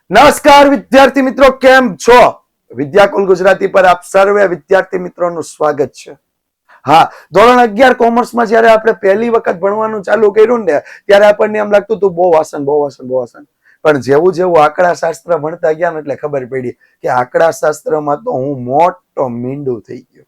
નમસ્કાર વિદ્યાર્થી મિત્રો, કેમ છો? વિદ્યાકુલ ગુજરાતી પર આપ સર્વે વિદ્યાર્થી મિત્રોનું સ્વાગત છે. હા, ધોરણ 11 કોમર્સમાં જ્યારે આપણે પહેલી વખત ભણવાનું ચાલુ કર્યું ને ત્યારે આપણને એમ લાગતું હતું બહુ આસાન. પણ જેવું જેવું આંકડા શાસ્ત્ર ભણતા ગયા ને એટલે ખબર પડી કે આંકડા શાસ્ત્રમાં તો હું મોટો મીંડું થઈ ગયો.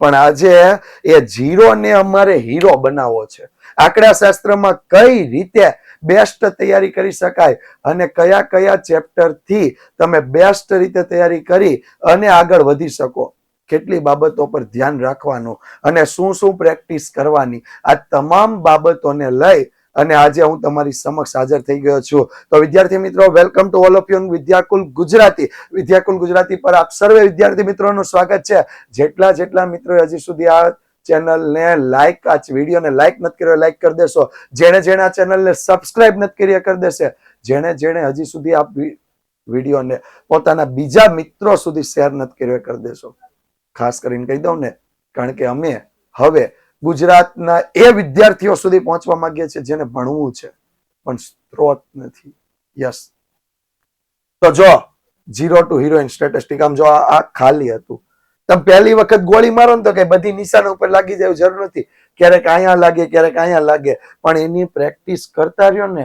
પણ આજે એ જીરો ને અમારે હીરો બનાવવો છે. આંકડા શાસ્ત્રમાં કઈ રીતે બેસ્ટ તૈયારી કરી શકાય અને કયા કયા ચેપ્ટર થી તમે બેસ્ટ રીતે તૈયારી કરી અને આગળ વધી શકો, કેટલી બાબતો પર ધ્યાન રાખવાનું અને શું શું પ્રેક્ટિસ કરવાની, આ તમામ બાબતોને લઈ અને આજે હું તમારી સમક્ષ હાજર થઈ ગયો છું. તો વિદ્યાર્થી મિત્રો, welcome to all of you Vidyakul Gujarati. Vidyakul Gujarati પર આપ સર્વે વિદ્યાર્થી મિત્રોનું સ્વાગત છે. જેટલા મિત્રો હજી સુધી આ ચેનલને લાઈક, આ વિડીયોને લાઈક નથી કર્યો, લાઈક કરી દેશો. જેણે આ ચેનલને સબસ્ક્રાઇબ નથી કરી કરી દેશે. જેણે હજી સુધી આ વિડીયોને પોતાના બીજા મિત્રો સુધી શેર નથી કર્યો કરી દેશો. ખાસ કરીને કહી દઉં ને, કારણ કે અમે હવે ગુજરાતના એ વિદ્યાર્થીઓ સુધી પહોંચવા માંગીએ છીએ જેને ભણવું છે પણ સ્ત્રોત નથી. યસ, તો જો ઝીરો ટુ હિરોઈન સ્ટેટિસ્ટિક, આમ જો આ ખાલી હતું. તમે પહેલી વખત ગોળી મારો ને તો કઈ બધી નિશાન ઉપર લાગી જાય જરૂર નથી. ક્યારેક અહીંયા લાગે, ક્યારેક અહીંયા લાગે, પણ એની પ્રેક્ટિસ કરતા રહ્યો ને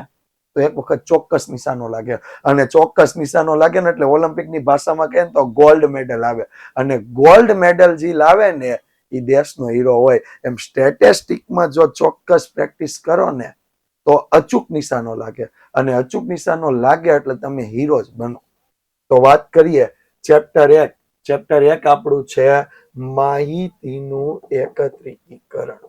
તો એક વખત ચોક્કસ નિશાનો લાગે. અને ચોક્કસ નિશાનો લાગે ને એટલે ઓલિમ્પિકની ભાષામાં કહે ને તો ગોલ્ડ મેડલ આવે. અને ગોલ્ડ મેડલ જે લાવે ને એ દેશનો હીરો હોય. એમ સ્ટેટિસ્ટિકમાં જો ચોક્કસ પ્રેક્ટિસ કરો ને તો અચૂક નિશાનો લાગે. અને અચૂક નિશાનો લાગે એટલે તમે હીરો જ બનો. તો વાત કરીએ ચેપ્ટર 1. ચેપ્ટર 1 આપણું છે માહિતીનું એકત્રીકરણ.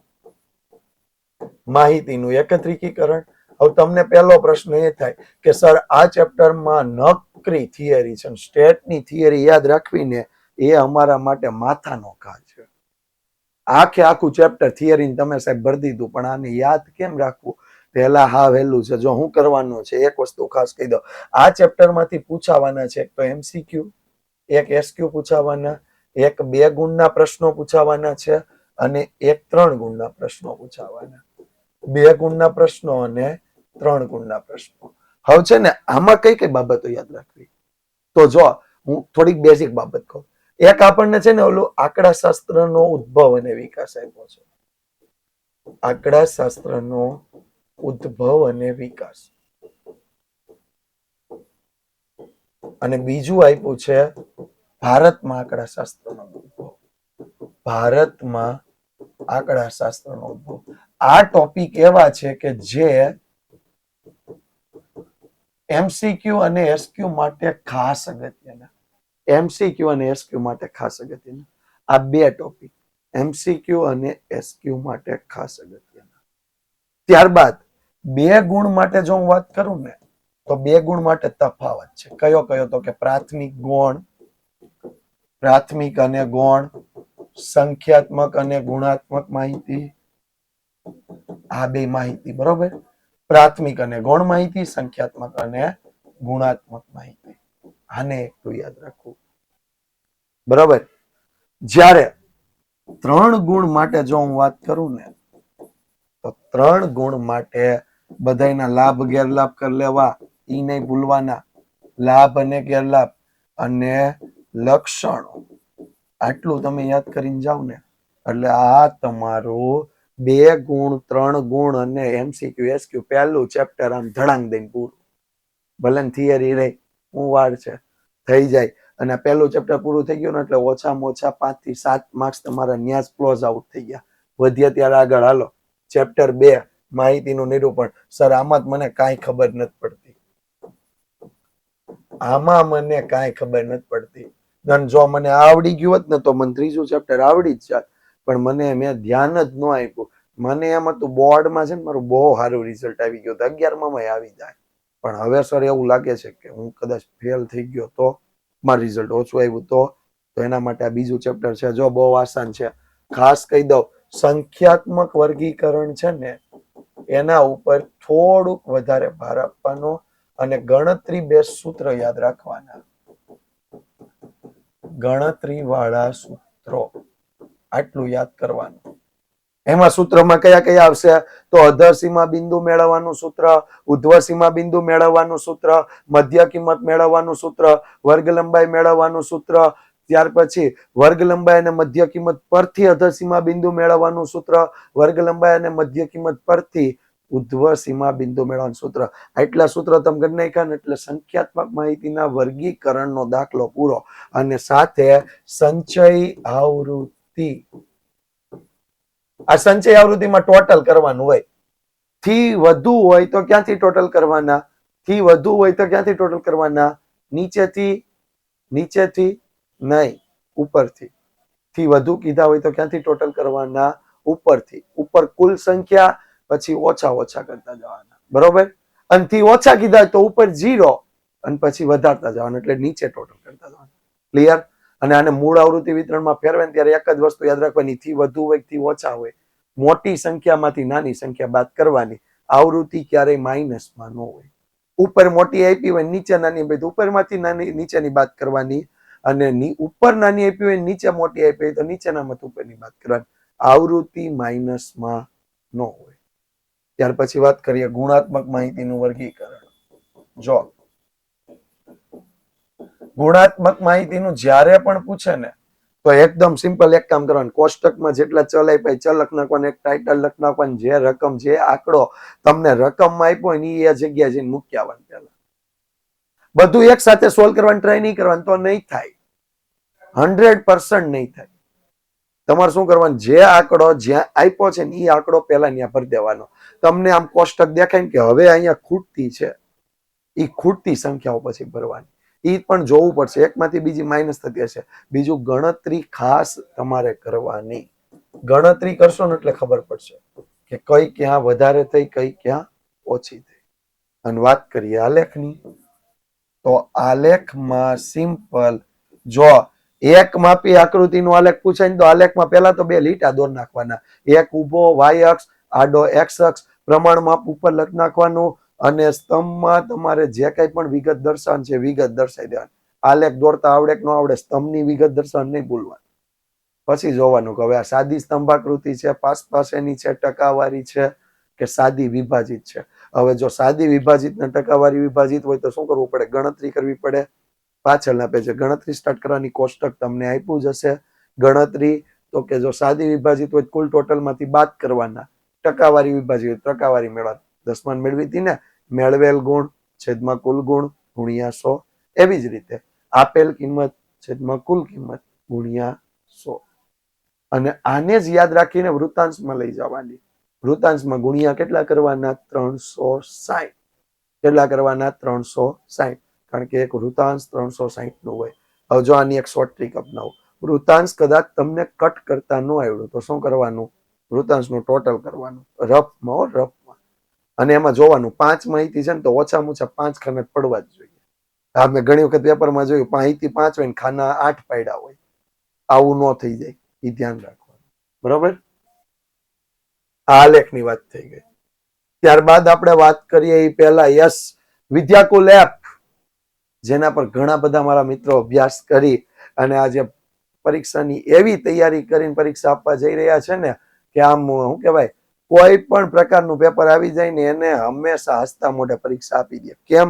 માહિતીનું એકત્રીકરણ. હવે તમને પહેલો પ્રશ્ન એ થાય કે સર આ ચેપ્ટરમાં નકરી થિયરી છે, સ્ટેટની થિયરી યાદ રાખવીને એ અમારા માટે માથાનો ઘા છે. આખું ચેપ્ટર થિયરી તમે સાહેબ ભરી દીધું, પણ આને યાદ કેમ રાખવું? પહેલા વહેલું છે. જો હું કરવાનું છે એક વસ્તુ ખાસ કહી દો, આ ચેપ્ટરમાંથી પૂછાવાના છે એક તો MCQ, એક SQ પૂછાવાના, એક 2 ગુણના પ્રશ્નો પૂછાવાના છે અને એક 3 ગુણના પ્રશ્નો પૂછાવાના. 2 ગુણના પ્રશ્નો અને 3 ગુણના પ્રશ્નો. હવે છે ને આમાં કઈ કઈ બાબતો યાદ રાખવી? તો જો હું થોડીક બેઝિક બાબત કહું. એક આપણને છે ને ઓલું આંકડા શાસ્ત્રનો ઉદ્ભવ અને વિકાસ આપ્યો છે. આંકડા શાસ્ત્રનો ઉદ્ભવ અને વિકાસ. અને બીજું આપ્યું છે ભારતમાં આંકડા શાસ્ત્રનો ઉદ્ભવ. ભારતમાં આંકડા શાસ્ત્રનો ઉદ્ભવ. આ ટોપિક એવા છે કે જે MCQ અને SQ માટે ખાસ અગત્યના. MCQ અને SQ માટે ખાસ અગત્યના આ 2 ટોપિક, MCQ અને SQ માટે ખાસ અગત્યના. ત્યારબાદ 2 ગુણ માટે જો હું વાત કરું ને તો 2 ગુણ માટે તફાવત છે. કયો તો કે પ્રાથમિક ગુણ, પ્રાથમિક અને ગૌણ, સંખ્યાત્મક અને ગુણાત્મક માહિતી. આ 2 માહિતી, બરોબર? પ્રાથમિક અને ગૌણ માહિતી, સંખ્યાત્મક અને ગુણાત્મક માહિતી. આને એકલું યાદ રાખવું, બરોબર? જ્યારે 3 ગુણ માટે જો હું વાત કરું ને તો 3 ગુણ માટે બધાના લાભ ગેરલાભ કરી લેવા, ઈ નહીં ભૂલવાના. લાભ અને ગેરલાભ અને લક્ષણો, આટલું તમે યાદ કરીને જાવ ને એટલે આ તમારું 2 ગુણ, 3 ગુણ અને MCQ SQ પહેલું ચેપ્ટર આમ ધડાંગ દઈને પૂરું. ભલે થિયરી રહી, હું વાર છે, થઈ જાય. અને પહેલું ચેપ્ટર પૂરું થઈ ગયું ને એટલે ઓછામાં ઓછા 5 થી 7 માર્ક્સ તમારા ન્યાસ ક્લોઝ આઉટ થઈ ગયા. વધ્યા ત્યારે આગળ હાલો. ચેપ્ટર 2 માહિતીનું નિરૂપણ. સર આમાં મને કાંઈ ખબર નથી પડતી. આમાં મને કાંઈ ખબર નથી પડતી. જો મને આવડી ગયું હોત ને તો મને ત્રીજું ચેપ્ટર આવડી જ જાત, પણ મેં ધ્યાન જ ન આપ્યું. મને એમ હતું બોર્ડમાં છે ને મારું બહુ સારું રિઝલ્ટ આવી ગયું, 11માં આવી જાય. પણ હવે સર એવું લાગે છે કે હું કદાચ ફેલ થઈ ગયો તો, મારું રિઝલ્ટ ઓછું આવ્યું તો એના માટે આ બીજું ચેપ્ટર છે. જો બહુ આસાન છે, ખાસ કહી દઉં, સંખ્યાત્મક વર્ગીકરણ છે ને એના ઉપર થોડુંક વધારે ભાર આપવાનો અને ગણતરી 2 સૂત્ર યાદ રાખવાના. ગણતરી વાળા સૂત્રો આટલું યાદ કરવાનું. એમાં સૂત્રમાં કયા કયા આવશે? તો અધર સીમા બિંદુ મેળવવાનું સૂત્ર, ઉધ્વ સીમા બિંદુ મેળવવાનું સૂત્ર, મધ્ય કિંમત મેળવવાનું સૂત્ર, વર્ગ લંબાઈ મેળવવાનું સૂત્ર, ત્યાર પછી વર્ગ લંબાઈ અને મધ્ય કિંમત પરથી અધર સીમા બિંદુ મેળવવાનું સૂત્ર, વર્ગ લંબાઈ અને મધ્ય કિંમત પરથી ઉધ્વ સીમા બિંદુ મેળવવાનું સૂત્ર. આટલા સૂત્ર તમે કરી નાખ્યા ને એટલે સંખ્યાત્મક માહિતીના વર્ગીકરણનો દાખલો પૂરો. અને સાથે સંચય આવૃત્તિ, આ સંચય આવૃત્તિમાં ટોટલ કરવાનું હોય. થી વધુ હોય તો ક્યાંથી ટોટલ કરવાના? થી વધુ હોય તો ક્યાંથી ટોટલ કરવાના? નીચેથી નહીં, ઉપરથી. થી વધુ કીધા હોય તો ક્યાંથી ટોટલ કરવાના? ઉપરથી. ઉપર કુલ સંખ્યા, પછી ઓછા ઓછા કરતા જવાના, બરોબર? અને થી ઓછા કીધા તો ઉપર 0 અને પછી વધારતા જવાના, એટલે નીચે ટોટલ કરતા જવાના. ક્લિયર? અને આને મૂળ આવૃત્તિ વિતરણમાં ફેરવે ને ત્યારે એક જ વસ્તુ યાદ રાખવાની, થી વધુ હોય થી ઓછા હોય, મોટી સંખ્યામાંથી નાની સંખ્યા બાદ કરવાની. આવૃત્તિ ક્યારેય માઇનસમાં ન હોય. ઉપર મોટી આપી હોય નીચે નાની આપી, ઉપરમાંથી નાની નીચેની બાદ કરવાની, અને ઉપર નાની આપી હોય નીચે મોટી આપી હોય તો નીચેનામાંથી ઉપરની બાદ કરવાની. આવૃત્તિ માઇનસમાં ન હોય. ત્યાર પછી વાત કરીએ ગુણાત્મક માહિતીનું વર્ગીકરણ. જો ગુણાત્મક માહિતીનું જ્યારે પણ પૂછે ને તો એકદમ સિમ્પલ એક કામ કરવાનું, કોષ્ટકમાં જેટલા ચલ આપ્યા ચલ લખ નાખવાનું, એક ટાઇટલ લખ નાખવાનું, જે રકમ જે આંકડો તમને રકમમાં આપ્યો હોય એ જગ્યાએ જઈને મૂકી આવવાનું. પહેલા બધું એક સાથે સોલ્વ કરવાની ટ્રાય નહીં કરવાનું, તો નહીં થાય, 100% નહીં થાય. તમારે શું કરવાનું, જે આંકડો જ્યાં આપ્યો છે ને એ આંકડો પહેલા ત્યાં ભરી દેવાનો. તમને આમ કોષ્ટક દેખાય ને કે હવે અહીંયા ખૂટતી છે, એ ખૂટતી સંખ્યાઓ પછી ભરવાની. એ પણ જોવું પડશે, એકમાંથી બીજી માઇનસ થતી હશે. બીજું ગણતરી ખાસ તમારે કરવાની. ગણતરી કરશો ને એટલે ખબર પડશે કે કઈ ક્યાં વધારે થઈ, કઈ ક્યાં ઓછી થઈ. અને વાત કરીએ આલેખની, તો આલેખમાં સિમ્પલ, જો એક માપી આકૃતિનો આલેખ પૂછાય ને તો આલેખમાં પહેલા તો 2 લીટા દોર નાખવાના. એક ઊભો વાય અક્ષ, આડો એક્સ અક્ષ, પ્રમાણ માપ ઉપર લખ નાખવાનું, અને સ્તંભમાં તમારે જે કઈ પણ વિગત દર્શાવવાની છે વિગત દર્શાવી દેવાની. આલેખ દોરતા આવડે કે ન આવડે, સ્તંભની વિગત દર્શાવવાની નહીં ભૂલવાની. પછી જોવાનું કે હવે આ સાદી સ્તંભાકૃતિ છે, પાસેની છે, ટકાવારી છે કે સાદી વિભાજિત છે. હવે જો સાદી વિભાજિત ને ટકાવારી વિભાજિત હોય તો શું કરવું પડે? ગણતરી કરવી પડે. પાછળના પેજે ગણતરી સ્ટાર્ટ કરવાની કોષ્ટક તમને આપ્યું જ હશે. ગણતરી તો કે જો સાદી વિભાજિત હોય કુલ ટોટલમાંથી બાદ કરવાના, ટકાવારી વિભાજિત હોય ટકાવારી મેળવવાની. દસમાન મેળવી હતી ને, મેળવેલ ગુણ છેદમાં કુલ ગુણ ગુણ્યા 100. એવી જ રીતે આપેલ કિંમત છેદમાં કુલ કિંમત ગુણ્યા 100. અને આને જ યાદ રાખીને વૃતાંશમાં લઈ જવાની. વૃતાંશમાં ગુણ્યા કેટલા કરવાના? 360. કેટલા કરવાના? 360. કારણ કે એક વૃતાંશ 360 નું હોય. હવે જો આની એક શોર્ટ ટ્રીક અપનાવો. વૃતાંશ કદાચ તમને કટ કરતા ન આવડ્યું તો શું કરવાનું? વૃતાંશનું ટોટલ કરવાનું, રફમાં. અને એમાં જોવાનું 5 માહિતી છે ને તો ઓછામાં ઓછા 5 ખાના પડવા જ જોઈએ. આ મેં ઘણી વખત પેપરમાં જોયું, માહિતી 5 હોય ને ખાના 8 પાડ્યા હોય. આવું ન થઈ જાય, એ ધ્યાન રાખવાનું, બરોબર? આલેખની વાત થઈ ગઈ. ત્યારબાદ આપણે વાત કરીએ એ પહેલા યસ વિદ્યાકુલ એપ, જેના પર ઘણા બધા મારા મિત્રો અભ્યાસ કરી અને આજે પરીક્ષાની એવી તૈયારી કરીને પરીક્ષા આપવા જઈ રહ્યા છે ને કે આમ શું કહેવાય, કોઈ પણ પ્રકારનું પેપર આવી જાય ને એને હંમેશા હસતા મોઢે પરીક્ષા આપી દે. કેમ?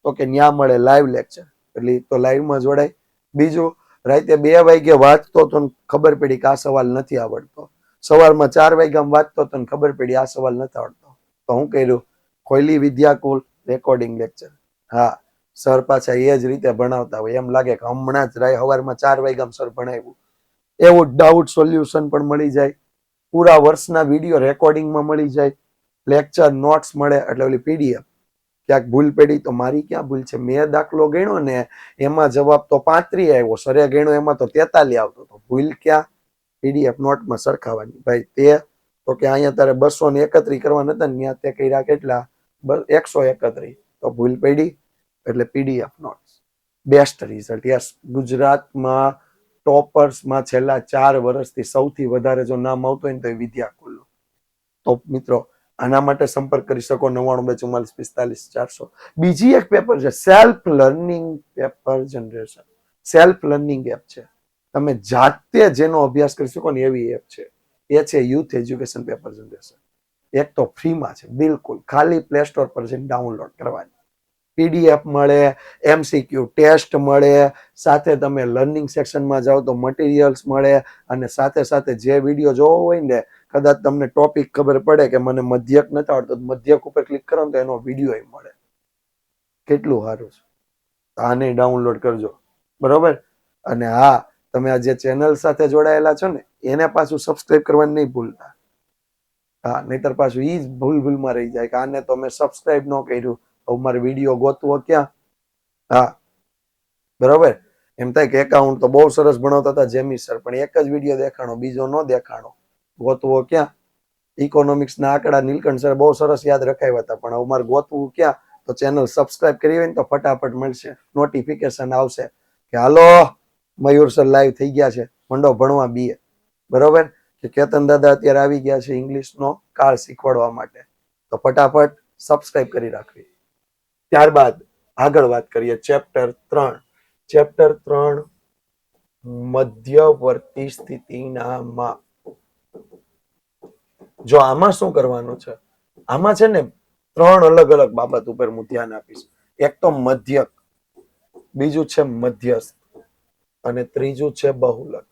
તો કે ન્યા મળે લાઈવ લેક્ચર, એટલે તો લાઈવમાં જોડાય. બીજું, રાતે 2 વાગે વાંચતો તો ખબર પડી કે આ સવાલ નથી આવડતો, સવારમાં 4 વાગ્યામાં વાંચતો તો ખબર પડી આ સવાલ નથી આવડતો, તો હું કર્યું, ખોલી વિદ્યાકુલ રેકોર્ડિંગ લેક્ચર. હા, સર પાછા એ જ રીતે ભણાવતા હોય, એમ લાગે કે હમણાં જ સવારમાં 4 વાગ્યામાં સર ભણાવ્યું. એવું ડાઉટ સોલ્યુશન પણ મળી જાય, પૂરા વર્ષના વિડીયો રેકોર્ડિંગમાં મળી જાય, લેક્ચર નોટ્સ મળે, એટલે ઓલી પીડીએફ. ક્યાંક ભૂલ પડી તો મારી ક્યાં ભૂલ છે? મેં દાખલો ગણ્યો ને એમાં જવાબ તો 35 આવ્યો, સરે ગણ્યો એમાં તો 43 આવતો, તો ભૂલ ક્યાં? પીડીએફ નોટમાં સરખાવાની. ભાઈ તે તો કે અહીંયા તારે 231 કરવા નતા ને ત્યાં તે કર્યા કેટલા? 131. તો ભૂલ પડી, એટલે PDF notes best result. Yes, ગુજરાતમાં ટોપર્સમાં છેલ્લા 4 વર્ષથી સૌથી વધારે જો નામ આવતું હોય ને તો એ વિદ્યાકુલનું. તો મિત્રો આના માટે સંપર્ક કરી શકો 9924454400. બીજી એક પેપર છે self learning paper generation. Self learning app છે, તમે જાતે જેનો અભ્યાસ કરી શકો ને એવી એપ છે. એ છે યુથ એજ્યુકેશન પેપર જનરેશન. એક તો ફ્રીમાં છે, બિલકુલ ખાલી પ્લે સ્ટોર પર જઈને ડાઉનલોડ કરવાની. પીડીએફ મળે, એમસીક્યુ ટેસ્ટ મળે, સાથે તમે લર્નિંગ સેક્શનમાં જાઓ તો મટીરિયલ્સ મળે, અને સાથે સાથે જે વિડીયો જોવો હોય ને, કદાચ તમને ટોપિક ખબર પડે કે મને મધ્યક નથી આવડતો, મધ્યક ઉપર ક્લિક કરો તો એનો વિડીયો મળે. કેટલું સારું છે. આને ડાઉનલોડ કરજો, બરોબર. અને હા, તમે આ જે ચેનલ સાથે જોડાયેલા છો ને એને પાછું સબસ્ક્રાઇબ કરવાનું નહીં ભૂલતા. હા, નહીતર પાછું ઈ જ ભૂલમાં રહી જાય કે આને તો મેં સબસ્ક્રાઇબ ન કર્યું, તો મારે વિડીયો ગોતવો ક્યાં? હા, બરોબર. એમ થાય કે એકાઉન્ટ તો બહુ સરસ ભણાવતા હતા જેમી સર, પણ એક જ વિડીયો દેખાણો, બીજો ન દેખાણો, ગોતવો ક્યાં? ઇકોનોમિક્સ ના આંકડા નીલકંઠ સર બહુ સરસ યાદ રખાવ્યા હતા, પણ હવે મારે ગોતવું ક્યાં? તો ચેનલ સબસ્ક્રાઇબ કરી હોય ને તો ફટાફટ મળશે, નોટિફિકેશન આવશે કે હાલો મયુર સર લાઈવ થઈ ગયા છે, મંડો ભણવા બીએ, બરોબર. કે કેતન દાદા અત્યારે આવી ગયા છે ઇંગ્લિશનો કાળ શીખવાડવા માટે, તો ફટાફટ સબસ્ક્રાઇબ કરી રાખવી. ત્યારબાદ આગળ વાત કરીએ ચેપ્ટર 3. ચેપ્ટર 3 મધ્યવર્તી સ્થિતિના માપ. જો આમાં શું કરવાનું છે, આમાં છે ને 3 અલગ અલગ બાબત ઉપર હું ધ્યાન આપીશ. એક તો મધ્યક, બીજું છે મધ્યસ્થ, અને ત્રીજું છે બહુલક.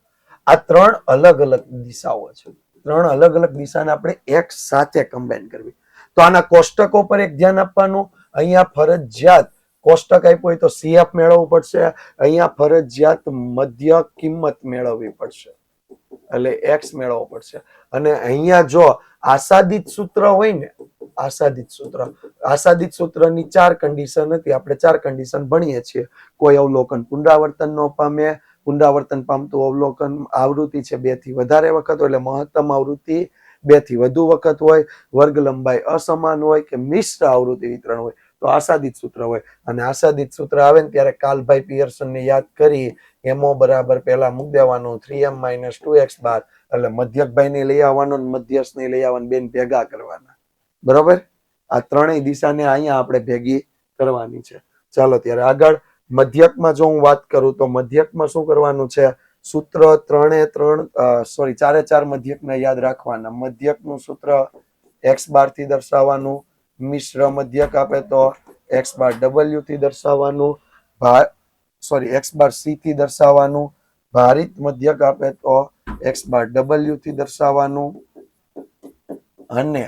આ 3 અલગ અલગ દિશાઓ છે. 3 અલગ અલગ દિશાને આપણે એક સાથે કમ્બાઈન કરવી. તો આના કોષ્ટકો પર એક ધ્યાન આપવાનું. અહીંયા ફરજિયાત કોષ્ટક આપ્યું હોય તો સીએફ મેળવવું પડશે. અહીંયા ફરજિયાત મધ્ય કિંમત મેળવવી પડશે, એટલે એક્સ મેળવવો પડશે. અને અહીંયા જો આસાદિત સૂત્ર હોય ને, આસાદિત સૂત્રની 4 કન્ડિશન હતી. આપણે 4 કન્ડિશન ભણીએ છીએ. કોઈ અવલોકન પુનરાવર્તન ન પામે, પુનરાવર્તન પામતું અવલોકન આવૃત્તિ છે 2 થી વધારે વખત હોય, એટલે મહત્તમ આવૃત્તિ 2 થી વધુ વખત હોય, વર્ગ લંબાઈ અસમાન હોય કે મિશ્ર આવૃત્તિ વિતરણ હોય તો આસાદિત સૂત્ર હોય. અને આસાદિત સૂત્ર આવે ને ત્યારે કાલભાઈ પિયર્સનને યાદ કરી એમઓ બરાબર પહેલા મૂકી દેવાનું 3m - 2x બાર, એટલે મધ્યકભાઈને લઈ આવવાનો, મધ્યસ્થને લઈ આવવાનો, બેન ભેગા કરવાના, બરોબર. આ ત્રણેય દિશાને અહીંયા આપણે ભેગી કરવાની છે. ચાલો ત્યારે આગળ મધ્યકમાં જો હું વાત કરું તો મધ્યકમાં શું કરવાનું છે? સૂત્ર 4 મધ્યકને યાદ રાખવાના. મધ્યકનું સૂત્ર x બાર થી દર્શાવવાનું, મિશ્ર મધ્યક આપે તો x બાર w થી દર્શાવવાનું, x બાર c થી દર્શાવવાનું, ભારિત મધ્યક આપે તો x બાર w થી દર્શાવવાનું, અને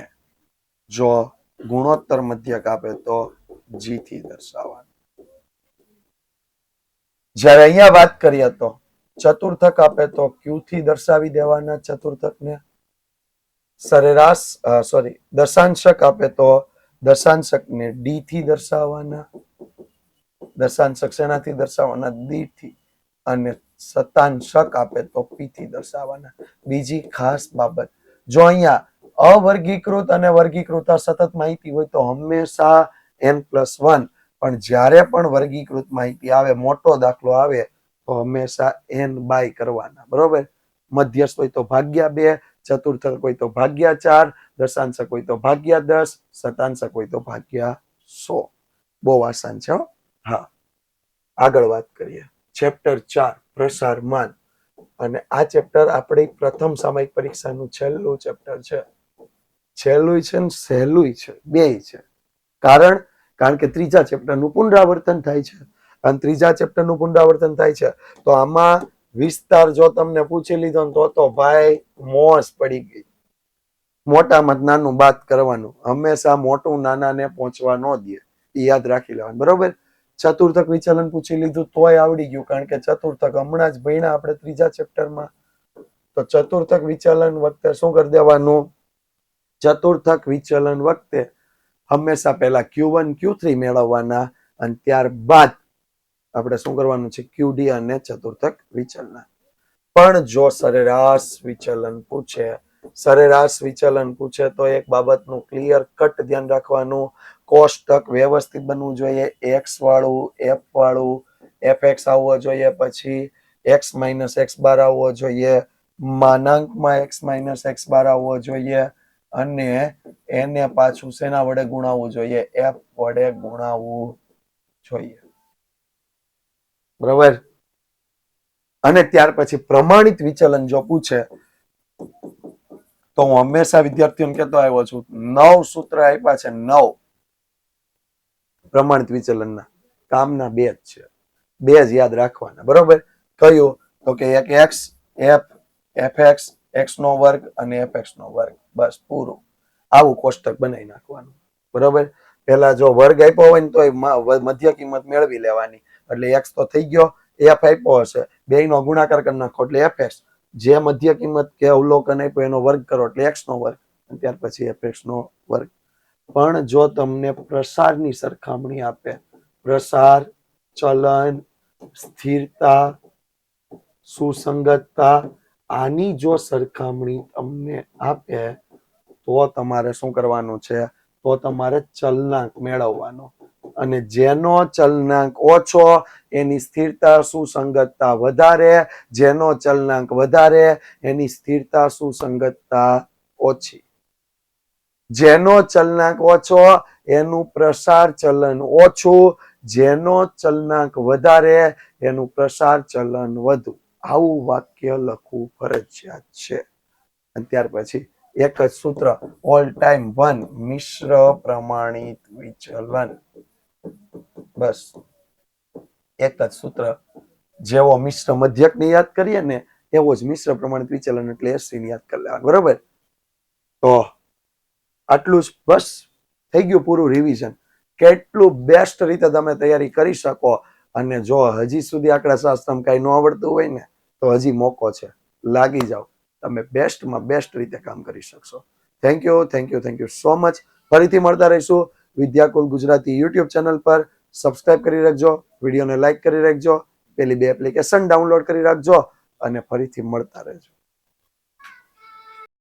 જો ગુણોત્તર મધ્યક આપે તો g થી દર્શાવવાનું. જ્યારે અહીંયા વાત કરીએ તો ચતુર્થક આપે તો q થી દર્શાવી દેવાના ચતુર્થકને. સરેરાશ દશાંશક આપે તો દશાંશકને d થી દર્શાવવાના. દશાંશક શેનાથી દર્શાવવાના? d થી. અને શતાંશક આપે તો p થી દર્શાવવાના. બીજી ખાસ બાબત, જો અહીંયા અવર્ગીકૃત અને વર્ગીકૃત સતત માહિતી હોય તો હંમેશા n+1, પણ જ્યારે પણ વર્ગીકૃત માહિતી આવે, મોટો દાખલો આવે તો હંમેશા n/, કરવાના, બરોબર. મધ્યસ્થ હોય તો /2, ચતુર્થક હોય તો /4, દશાંશક હોય તો /10, શતાંશક હોય તો /100. બહુ આસાન છે. હા, આગળ વાત કરીએ ચેપ્ટર 4 પ્રસારમાન. અને આ ચેપ્ટર આપણી પ્રથમ સામયિક પરીક્ષાનું છેલ્લું ચેપ્ટર છે. છેલ્લું છે ને સહેલું છે, બેય છે. કારણ કે ત્રીજા ચેપ્ટરનું પુનરાવર્તન થાય છે, અને ત્રીજા ચેપ્ટરનું પુનરાવર્તન થાય છે તો આમાં વિસ્તાર જો તમને પૂછી લીધો તો ભાઈ મોજ પડી ગઈ. મોટામાં નાનું બાદ કરવાનું, હંમેશા મોટું નાનાને પહોંચવા ન દે, એ યાદ રાખી લેવાનું, બરોબર. ચતુર્થક વિચલન પૂછી લીધું તોય આવડી ગયું, કારણ કે ચતુર્થક હમણાં જ ભણ્યા આપણે ત્રીજા ચેપ્ટરમાં. તો ચતુર્થક વિચલન વખતે શું કરી દેવાનું? ચતુર્થક વિચલન વખતે હંમેશા પહેલા Q1 Q3 મેળવવાના, અને ત્યારબાદ આપણે શું કરવાનું છે? QD અને ચતુર્થક વિચલન. પણ જો સરેરાશ વિચલન પૂછે તો એક બાબતનું ક્લિયર કટ ધ્યાન રાખવાનું. કોષ્ટક વ્યવસ્થિત બનવું જોઈએ, x વાળું, f વાળું, fx આવવો જોઈએ, પછી x - x બાર આવવો જોઈએ, માનાંકમાં x - x બાર આવવો જોઈએ, અને એને પાછું શેના વડે ગુણાવવું જોઈએ? f વડે ગુણાવવું જોઈએ, બરાબર. અને ત્યાર પછી પ્રમાણિત વિચલન જો પૂછે તો હું હંમેશા વિદ્યાર્થીઓને કહેતો આવ્યો છું 9 સૂત્ર આપ્યા છે, 9 પ્રમાણિત વિચલનના. કામના 2 જ છે, 2 જ યાદ રાખવાના. બરોબર? કયું? તો કે એક x f fx x નો વર્ગ અને fx નો વર્ગ. બસ પૂરું. આવું કોષ્ટક બનાવી નાખવાનું. બરોબર? પેલા જો વર્ગ આપ્યો હોય ને તો મધ્ય કિંમત મેળવી લેવાની. એટલે x તો થઈ ગયો, f આપ્યો હશે, બેયનો ગુણાકાર કરી નાખો એટલે fx. જે મધ્ય કિંમત કે અવલોકન આપ્યો એનો વર્ગ કરો એટલે x નો વર્ગ, અને ત્યાર પછી fx નો વર્ગ. પણ જો તમને પ્રસારની સરખામણી આપે, પ્રસાર, ચલન, સ્થિરતા, સુસંગતતા, આની જો સરખામણી તમને આપે તો તમારે શું કરવાનું છે? તો તમારે ચલનાંક મેળવવાનો. અને જેનો ચલનાંક ઓછો એની સ્થિરતા સુસંગતતા વધારે, જેનો ચલનાંક વધારે એની સ્થિરતા સુસંગતતા ઓછી. જેનો ચલનાંક ઓછો એનું પ્રસાર ચલન ઓછું, જેનો ચલનાંક વધારે એનું પ્રસાર ચલન વધુ. આવું વાક્ય લખવું ફરજિયાત છે. અને ત્યાર પછી એક જ સૂત્ર, ઓલ ટાઈમ 1 મિશ્ર પ્રમાણિત વિચલન. બસ એક જ સૂત્ર. જેવો મિશ્ર મધ્યકને યાદ કરીએ ને એવો જ મિશ્ર પ્રમાણિત વિચલન એટલે SC ને યાદ કરી લેવાનું. બરોબર? તો આટલું જ. બસ થઈ ગયું પૂરું રિવિઝન. કેટલું બેસ્ટ રીતે તમે તૈયારી કરી શકો. અને જો હજી સુધી આંકડાશાસ્ત્ર કઈ ન આવડતું હોય ને તો હજી મોકો છે, લાગી જાઓ, તમે બેસ્ટમાં બેસ્ટ રીતે કામ કરી શકશો. Thank you so much. ફરીથી મળતા રહીશું વિદ્યાકુલ ગુજરાતી યુટ્યુબ ચેનલ પર. સબસ્ક્રાઇબ કરી રાખજો, વિડીયોને લાઈક કરી રાખજો, પેલી 2 એપ્લિકેશન ડાઉનલોડ કરી રાખજો અને ફરીથી મળતા રહેજો.